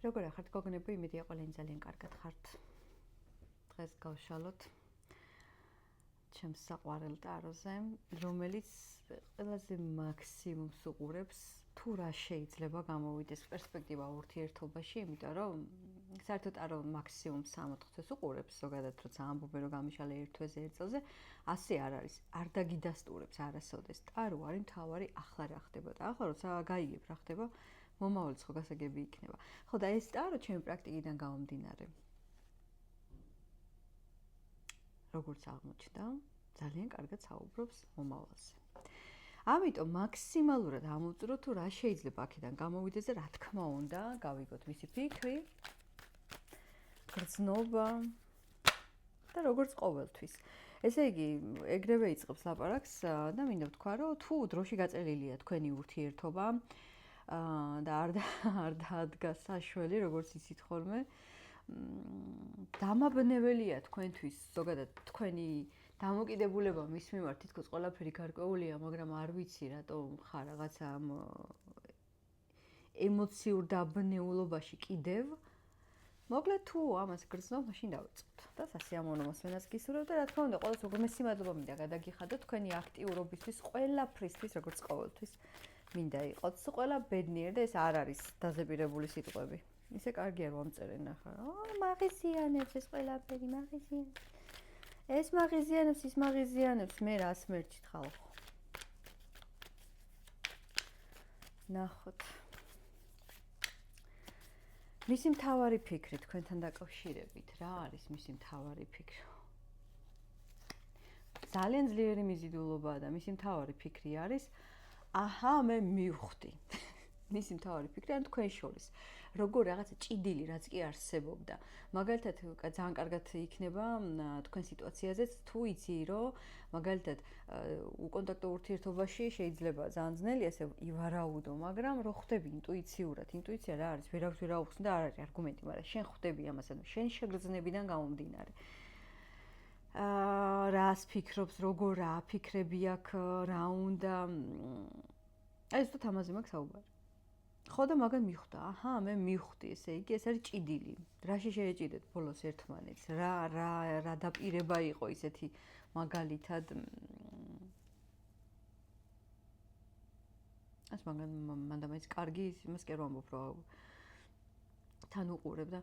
როგორ ახართ გოგონები, იმედია ყველანი ძალიან კარგად ხართ. დღეს გავშალოთ ჩემს საყვარელ ტაროზე, რომელიც ყველაზე მაქსიმუმს უყურებს თუ რა შეიძლება გამოვიდეს პერსპექტივა ურთიერთობაში, იმიტომ რომ საერთოდ ტარო მაქსიმუმ 60 თვეს უყურებს, ზოგადად როცა ამბობენ რომ გამიშალე ერთ თვეზე ერთ წელზე, ასე არ არის. არ დაგიდასტურებს არასოდეს. ტარო არის მთავარი, ახლა რა ხდება და ახლა როცა გაიგებ რა ხდება, მომავალიც ხო გასაგები იქნება. ხო და ეს ტარო ჩემი პრაქტიკიდან გამომდინარე. როგორც აღმოჩნდა, ძალიან კარგად საუბრობს მომავალზე. ამიტომ მაქსიმალურად ამოვწურო თუ რა შეიძლება აქედან გამოვიდეს და რა თქმა უნდა, გავიგოთ მისი ფიქრი, გრძნობა და როგორც ყოველთვის. ესე იგი, ეგრევე იწყებს ლაპარაკს და მინდა ვთქვა, რომ თუ დროში გაწელილია თქვენი ურთიერთობა და არ დადგა საშველი, როგორც იცით ხოლმე, დამაბნეველია თქვენთვის, ზოგადად თქვენი დამოკიდებულება მის მიმართ თითქოს ყველაფერი გარკვეულია, მაგრამ არ ვიცი რატომ ხარ რაღაცა ემოციურ დაბნეულობაში კიდევ. მოკლედ თუ ამას გრძნობ, მაშინ დავიწყოთ. და სასიამოვნო მოსმენას გისურვებ და რა თქმა უნდა, ყველას უღრმესი მადლობა მინდა გადაგიხადოთ თქვენი აქტიურობისთვის, ყველაფრისთვის, როგორც ყოველთვის. მინდა იყოთ ყველა ბედნიერ და ეს არ არის დაზებირებული სიტყვები. ისე კარგია რომ ამწერენ ახლა. მაღიზიანებს ეს ყველაფერი, მაღიზიანებს. ეს მაღიზიანებს, ის მაღიზიანებს, მე რას მერჩით ხალხო. ნახოთ. მისი მთავარი ფიქრი თქვენთან დაკავშირებით, რა არის მისი მთავარი ფიქრი? ძალიან ძლიერი მიზიდულობაა და მისი მთავარი ფიქრი არის აჰა, მე მივხვდი. მისი მთავარი ფიქრი ან თქვენ შორის როგორ რაღაცა ჭიდილი რაც კი არსებობდა. მაგალითად, ძალიან კარგად იქნება თქვენ სიტუაციაზეც თუ იცი, რომ მაგალითად უკონტაქტო ურთიერთობაში შეიძლება ძალიან ძნელი ასე ივარაუდო, მაგრამ რო ხვდები ინტუიციურად, ინტუიცია რა არის, ვერავის ვერ აუხსნი და არ არის არგუმენტი, მაგრამ შენ ხვდები ამას, ანუ შენ შეგრძნებიდან გამომდინარე. რას ფიქრობს, როგორ რა ფიქრები აქვს, რა უნდა აი ზუსტად ამაზე მაქვს საუბარი. ხო და მაგან მივხვდა, აჰა, მე მივხვდი, ესე იგი ეს არის ჭიდილი. რაში შეეჭიდეთ ბოლოს ერთმანეთს? რა დაპირება იყო ისეთი მაგალითად ეს მანდა მეც კარგი იმას კი არ ვამბობ, რომ თან უყურებ და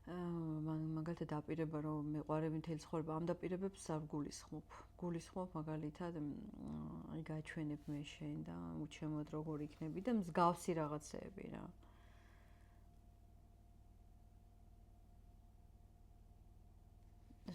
მაგალითად დაპირება რომ მეყვარები მთელი ცხოვრება ამ დაპირებებს არ გულისხმობ მაგალითად აი გაჩვენებ მე შენ და უჩემოდ როგორ იქნები და მსგავსი რაღაცეები რა.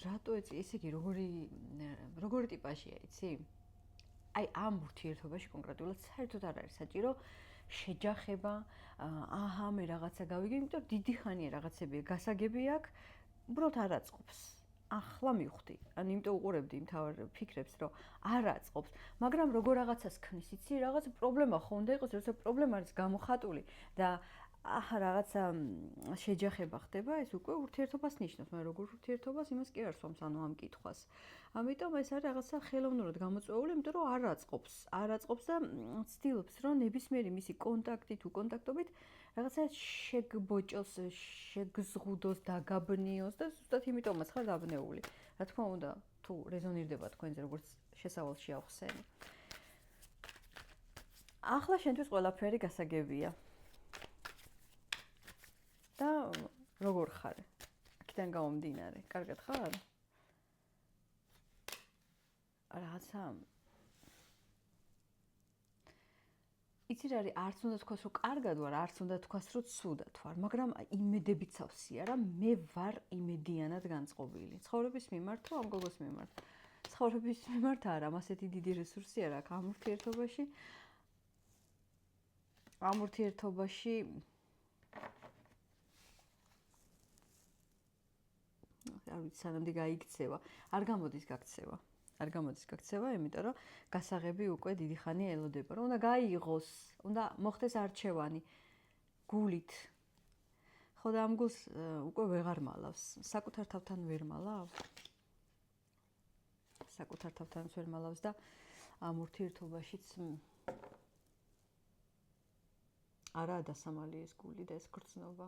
რატო ესე იგი როგორი ტიპაშია იცი? აი ამ ურთიერთობაში კონკრეტულად საერთოდ არ არის საჭირო შეჯახება, აჰა, მე რაღაცა გავიგე, იმიტომ რომ დიდი ხანია რაღაცები გასაგები აქვს, უბრალოდ არ აწყობს. ახლა მივხვდი. ანუ იმიტომ უყურებდი იმ თავარ ფიქრებს, რომ არ აწყობს, მაგრამ როგორ რაღაცას ქმნის, იცი, რაღაც პრობლემა ხო უნდა იყოს, როცა პრობლემა არის გამოხატული და აჰა რაღაცა შეჯახება ხდება, ეს უკვე ურთიერთობას ნიშნავს, მაგრამ როგორ ურთიერთობას იმას კი არ სვამს, ანუ ამ კითხვას. ამიტომ ეს არის რაღაცა ხელოვნურად გამოწვეული, იმიტომ რომ არ აწყობს და ცდილობს, რომ ნებისმიერი მისი კონტაქტი თუ კონტაქტობით რაღაცა შეგბოჭოს, შეგზღუდოს, დაგაბნიოს და ზუსტად იმიტომაც ხარ დაბნეული. რა თქმა უნდა, თუ რეზონირდება თქვენზე, როგორც შესავალში ახსენე. ახლა შენთვის ყველაფერი გასაგებია. და როგორ ხარ? აქედან გამომდინარე, კარგად ხარ? რაღაცა იცი რა არის, არც უნდა თქვას, რომ კარგად ვარ, არც უნდა თქვას, რომ ცუდად ვარ, მაგრამ იმედებით სავსეა რა, მე ვარ იმედიანად განწყობილი. ცხოვრების მიმართ თუ ამ გოგოს მიმართ? ცხოვრების მიმართ არა, ასეთი დიდი რესურსი არ აქვს ამ ურთიერთობაში. ამ ურთიერთობაში არ ვიცი, სანამდე გაიქცევა. არ გამოდის გაქცევა, იმიტომ რომ გასაღები უკვე დიდი ხანი ელოდება. რომ უნდა გაიღოს, უნდა მოხდეს არჩევანი გულით. ხო და ამ გულს უკვე ვეღარ მალავს. საკუთარ თავთან ვერ მალავს. საკუთარ თავთანაც ვერ მალავს და ამ ურთიერთობაშიც არაა დასამალი ეს გული და ეს გრძნობა.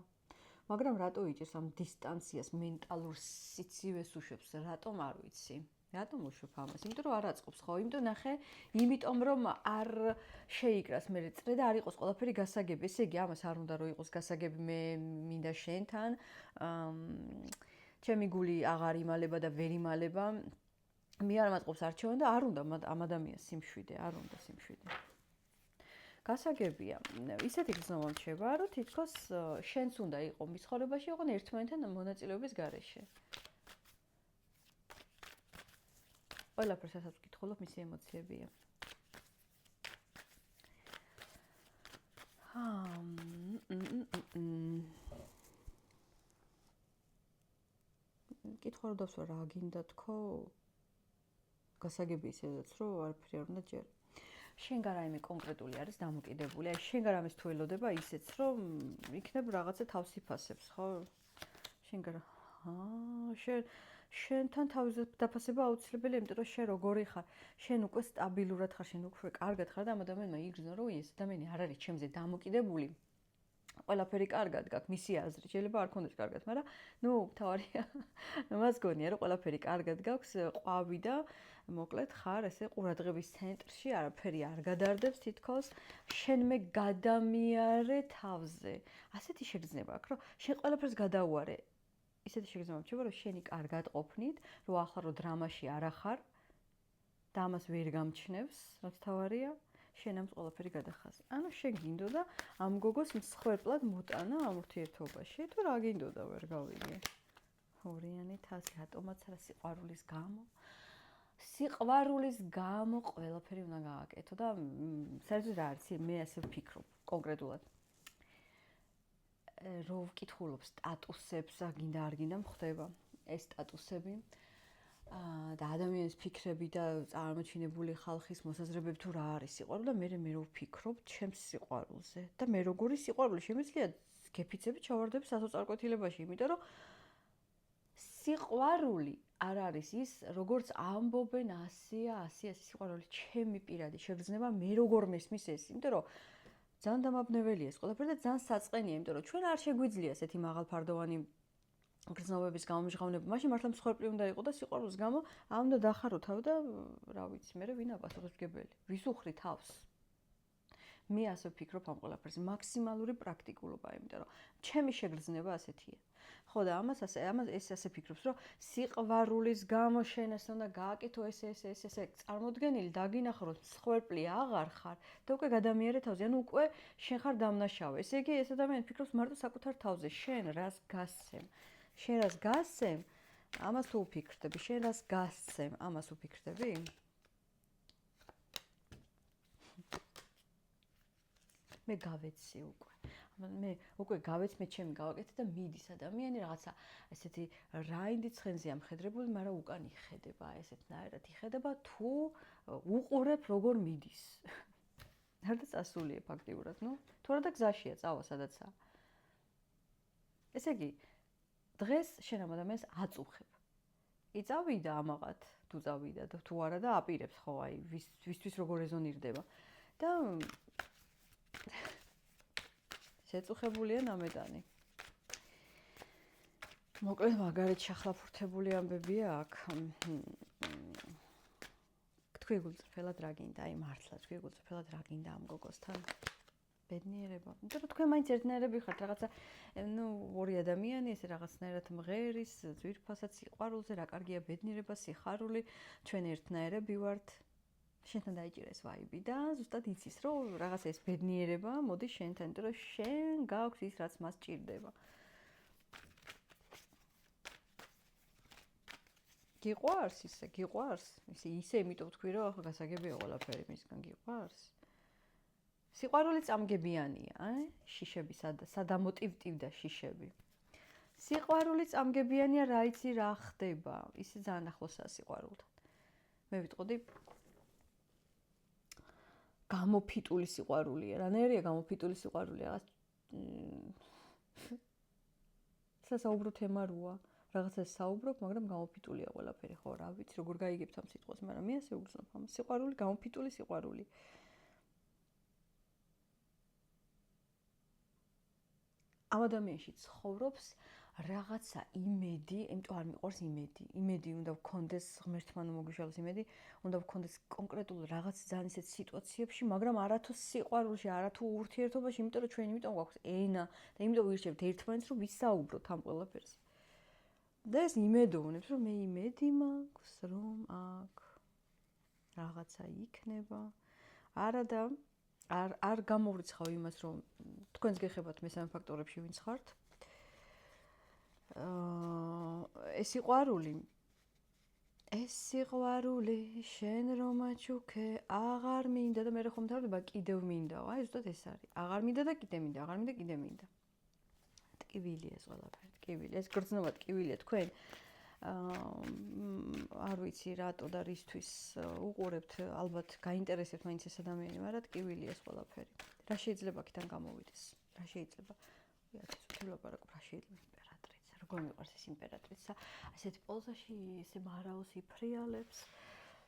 მაგრამ რატო იჭერს ამ დისტანციას, მენტალურ სიცივეს უშვებს, რატომ არ ვიცი. რატომ უშვებ ამას? იმიტომ რომ არ აწყობს ხო? იმიტომ ნახე, იმიტომ რომ არ შეიკრას მე წრე და არ იყოს ყველაფერი გასაგები. ესე იგი, ამას არ უნდა რომ იყოს გასაგები მე მინდა შენთან. ჩემი გული აღარ იმალება და ვერ იმალება. მე არ მაწყობს არჩევანი და არ უნდა ამ ადამიანს სიმშვიდე, არ უნდა სიმშვიდე. გასაგებია. ისეთი გზნობა მრჩება, რომ თითქოს შენც უნდა იყო მის ცხოვრებაში, ოღონდ ერთმანეთთან მონაწილეობის გარეშე. ყველაფერს ასაც ვკითხულობ, მისი ემოციებია. კითხვა რომ დავსვა რა გინდა თქო? გასაგები ისედაც რომ არაფერი არ უნდა ჯერ. შენგან რაიმე კონკრეტული არის დამოკიდებული. აი შენგან რამეს თუ ელოდება ისეც რომ იქნებ რაღაცა თავს იფასებს, ხო? შენგან შენთან თავის დაფასება აუცილებელია, იმიტომ რომ შენ როგორი ხარ, შენ უკვე სტაბილურად ხარ, შენ უკვე კარგად ხარ და ამ ადამიანმა იგრძნო რომ ეს ადამიანი არ არის ჩემზე დამოკიდებული. ყველაფერი კარგად გაქვს, მისი აზრით, შეიძლება არ ქონდეს კარგად, მაგრამ თავარია მას გონია რომ ყველაფერი კარგად გაქვს, ყვავი და მოკლედ ხარ ესე ყურადღების ცენტრში, არაფერი არ გადარდებს თითქოს, შენ მე გადამიარე თავზე. ასეთი შეგრძნება აქვს, რომ შენ ყველაფერს გადაუარე. ისეთი შეგრძნება მრჩება, რომ შენი კარგად ყოფნით, რომ ახლა რომ დრამაში არ ახარ და ამას ვერ გამჩნევს, რაც თავარია. შენ ამს ყველაფერი გადახაზ. ანუ შენ გინდოდა ამ გოგოს მსხვერპლად მოტანა ამ ურთიერთობაში, თუ რა გინდოდა ვერ გავიგე. ორიანი თასი ატომაც არა სიყვარულის გამო. სიყვარულის გამო ყველაფერი უნდა გააკეთო და საერთოდ რა არის, მე ასე ვფიქრობ კონკრეტულად. რო ვკითხულობ სტატუსებს, გინდა არ გინდა მხდება ეს სტატუსები. და ადამიანის ფიქრები და წარმოჩინებული ხალხის მოსაზრებები თუ რა არის სიყვარული და მე რო ვფიქრობ ჩემს სიყვარულზე და მე როგორი სიყვარული შემიძლია გეფიცები ჩავარდები სასოწარკვეთილებაში, იმიტომ რომ სიყვარული არ არის ის, როგორც ამბობენ 100 სიყვარული ჩემი პირადი შეგრძნება, მე როგორ მესმის ეს, იმიტომ რომ ძალიან დამაბნეველია ეს ყველაფერი და ძალიან საწყენია, იმიტომ რომ ჩვენ არ შეგვიძლია ესეთი მაღალფარდოვანი გრძნობების გამომჟღავნება, მაშინ მართლა მსხვერპლი უნდა იყო და სიყვარულის გამო ამ უნდა დახარო თავი და რა ვიცი, მე ვინ აპასუხისმგებელი, ვის უხრი თავს. მე ასე ვფიქრობ ამ ყველაფერზე, მაქსიმალური პრაქტიკულობა, იმიტომ რომ ჩემი შეგრძნება ასეთია. ხო და ამას ეს ასე ფიქრობს, რომ სიყვარულის გამო შენ ეს უნდა გააკეთო ესე წარმოდგენილი, დაგინახო რომ მსხვერპლი აღარ ხარ და უკვე გადამიარე თავზე, ანუ უკვე შენ ხარ დამნაშავე. ესე იგი ეს ადამიანი ფიქრობს მარტო საკუთარ თავზე, შენ რას გასცემ. შენ რას გასცემ, ამას თუ ვფიქრდები, შენ რას გასცემ, ამას ვფიქრდები? მე გავეცი უკვე. მე უკვე გავეცმე, ჩემი გავაკეთე და მიდის ადამიანი რაღაცა ესეთი რაინდი ცხენზეა მხედრებული, მაგრამ უკან იხედება, ესეთნაირად იხედება თუ უყურებ როგორ მიდის. არ და წასულია ფაქტიურად, თუ არა და გზაშია წავა სადაცაა. ესე იგი დღეს შენ ამ ადამიანს აწუხებ. იწავიდა ამაღად, თუ წავიდა და თუ არა და აპირებს ხო, აი ვისთვის როგორ რეზონირდება. და შეწუხებულია ნამეტანი. მოკლედ მაგარით შახლაფურთებული ამბებია აქ. თქვი გულწრფელად რა გინდა, აი მართლა თქვი გულწრფელად რა გინდა ამ გოგოსთან? ბედნიერება. იმიტომ რომ თქვენ მაინც ერთნაირები ხართ, რაღაცა ორი ადამიანი ესე რაღაცნაირად მღერის, ძვირფასად სიყვარულზე, რა კარგია ბედნიერება, სიხარული, ჩვენ ერთნაირები ვართ. შენთან დაიჭირეს ვაიბი და ზუსტად იცის, რომ რაღაცა ეს ბედნიერება მოდის შენთან, იმიტომ რომ შენ გაქვს ის, რაც მას ჭირდება. გიყვარს ისე, გიყვარს? ისე იმიტომ ვთქვი, რომ ახლა გასაგებია ყველაფერი მისგან გიყვარს. სიყვარული წამგებიანია, შიშები სადამოტივტივდა შიშები. სიყვარული წამგებიანია, რა იცი რა ხდება, ისე ძალიან ახლოსაა სიყვარულთან. მე ვიტყოდი გამოფიტული სიყვარულია. რანაირია გამოფიტული სიყვარული? რაღაც სასაუბრო თემა როა. რაღაცას საუბრობ, მაგრამ გამოფიტულია ყველაფერი, ხო, რა ვიცი, როგორ გაიგებთ ამ სიტყვას, მაგრამ მე ასე ვგრძნობ ამ სიყვარული, გამოფიტული სიყვარული. ამ ადამიანში ცხოვრობს რაღაცა იმედი, იმიტომ არ მიყვარს იმედი. იმედი უნდა გქონდეს ღმერთმა მოგიშალოს იმედი, უნდა გქონდეს კონკრეტულ რაღაც ძალიან ისეთ სიტუაციებში, მაგრამ არათუ სიყვარულში, არათუ ურთიერთობაში, იმიტომ რომ ჩვენ იმიტომ გვაქვს ენა და იმიტომ ვირჩევთ ერთმანეთს, რომ ვისაუბროთ ამ ყველაფერზე. და ეს იმედოვნებს, რომ მე იმედი მაქვს, რომ აქ რაღაცა იქნება. არა და არ გამოვრიცხავ იმას, რომ თქვენს გეხებათ მესამე ფაქტორებში ვინც ხართ. ეს სიყვარული შენ რომ აჩუქე აღარ მინდა და მე რა ხომ თავდება კიდევ მინდაო. აი ზუსტად ეს არის. აღარ მინდა და კიდე მინდა, აღარ მინდა კიდე მინდა. ტკივილია ეს ყველაფერი, ტკივილი. ეს გრძნობა ტკივილია თქვენ. არ ვიცი რატო და რისთვის უყურებთ, ალბათ გაინტერესებთ მაინც ეს ადამიანი, მაგრამ ტკივილია ეს ყველაფერი. რა შეიძლება აქედან გამოვიდეს? რა შეიძლება? ვიათი სულაპარაკობ, რა შეიძლება იმპერატრიცა? როგორ მიყვარს ეს იმპერატრიცა? ასეთი პოზაში, ესე მარაოს იფრიალებს,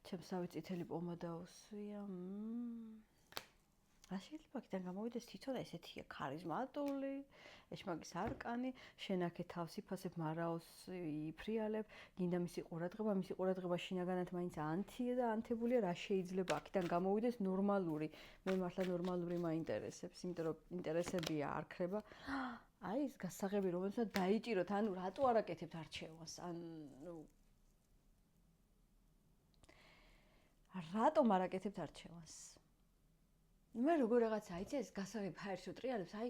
ჩემს ავი წითელი პომადა უსვია. რა შეიძლება აქედან გამოვიდეს? თვითონ ესეთია ქარიზმატული, ეშმაკის არკანი, შენ აქე თავს იფასებ, მარაოს იფრიალებ, გინდა მისი ყურადღება შინაგანად მაინც ანთია და ანთებულია, რა შეიძლება აქედან გამოვიდეს ნორმალური. მე მართლა ნორმალური მაინტერესებს, იმიტომ რომ ინტერესებია არ ქრება. აი ეს გასაღები რომელსაც დაიჭიროთ, ანუ რატო არ აკეთებთ არჩევანს? რატომ არ აკეთებთ არჩევანს? მე როგორ რაღაცა იცი ეს გასაღები ჰაერში უტრიალებს, აი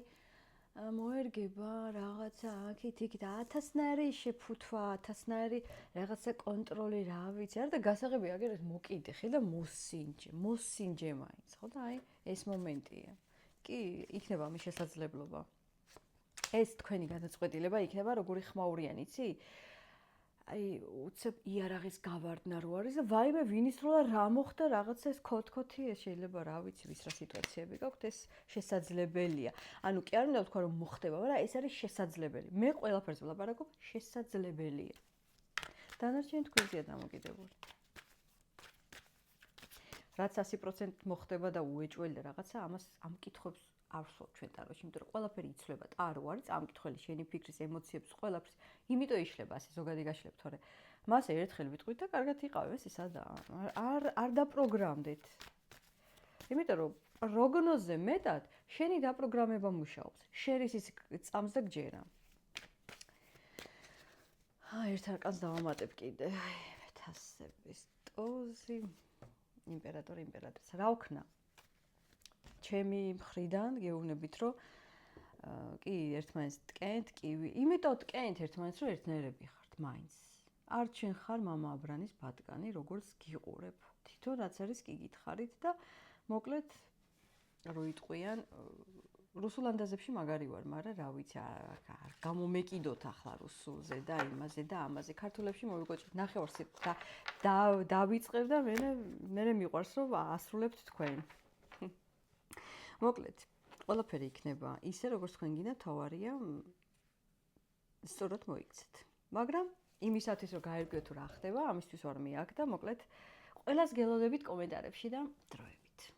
მოერგება რაღაცა აქეთ-იქით 1000-ნაირი შეფუთვა, 1000-ნაირი რაღაცა კონტროლი, რა ვიცი, არა და გასაღები აგერეთ მოკიდეხე და მოსინჯე მაინც, ხო და აი ეს მომენტია. კი, იქნება ამის შესაძლებლობა. ეს თქვენი გადაწყვეტილება იქნება როგორი ხმაურიანი, იცი? აი უცებ იარაღის გავარდნა რო არის და ვაიმე ვინისროლა რა მოხდა რაღაცა ეს ქოთქოთი ეს შეიძლება რა ვიცი ვის რა სიტუაციები გაქვთ ეს შესაძლებელია. ანუ კი არ უნდა ვთქვა რომ მოხდება, მაგრამ ეს არის შესაძლებელი. მე ყველაფერს ვლაპარაკობ შესაძლებელია. დანარჩენი თქვენზეა დამოკიდებული. რაც 100% მოხდება და უეჭველი და რაღაცა ამას ამ კითხვებს არ ვსვავ ჩვენ ტაროში, იმიტომ რომ ყველაფერი იცვლება, ტარო არის, წამკითხველი, შენი ფიქრის, ემოციების, ყველაფრის, იმიტომ იშლება ასე ზოგადი გაშლებ, თორე მას ერთხელ ვიტყვით და კარგად იყავ, ეს ისადაა. არ დაპროგრამდეთ. იმიტომ რომ პროგნოზზე მეტად შენი დაპროგრამება მუშაობს. შერისის წამს და გჯერა. ერთ არკანს დავამატებ კიდე. მეთასების ტოზი, იმპერატორი, იმპერატრიცა. რა ვქნა? ჩემი მხრიდან გეუბნებით, რომ კი, ერთმანეთს ტკენთ, კივი. იმიტომ ტკენთ ერთმანეთს, რომ ერთნაირები ხართ, მაინც. არ ჩვენ ხარ მამა აბრანის ბატკანი, როგორც გიყურებ. თვითონ რაც არის კი გითხარით და მოკლედ რო იტყვიან, რუსულ ანდაზებში მაგარი ვარ, მაგრამ რა ვიცი, არ გამომეკიდოთ ახლა რუსულზე და იმაზე და ამაზე. ქართულებში მოვიკოჭით, ნახევარს დავიწყებ და მე მიყვარს, რომ ასრულებთ თქვენ. მოკლედ, ყველაფერი იქნება ისე, როგორც თქვენ გინდა, თავარია სწორად მოიქცეთ. მაგრამ იმისათვის, რომ გაერკვიოთ თუ რა ხდება, ამისთვის ვარ მე აქ და მოკლედ ყველას გელოდებით კომენტარებში და დროებით.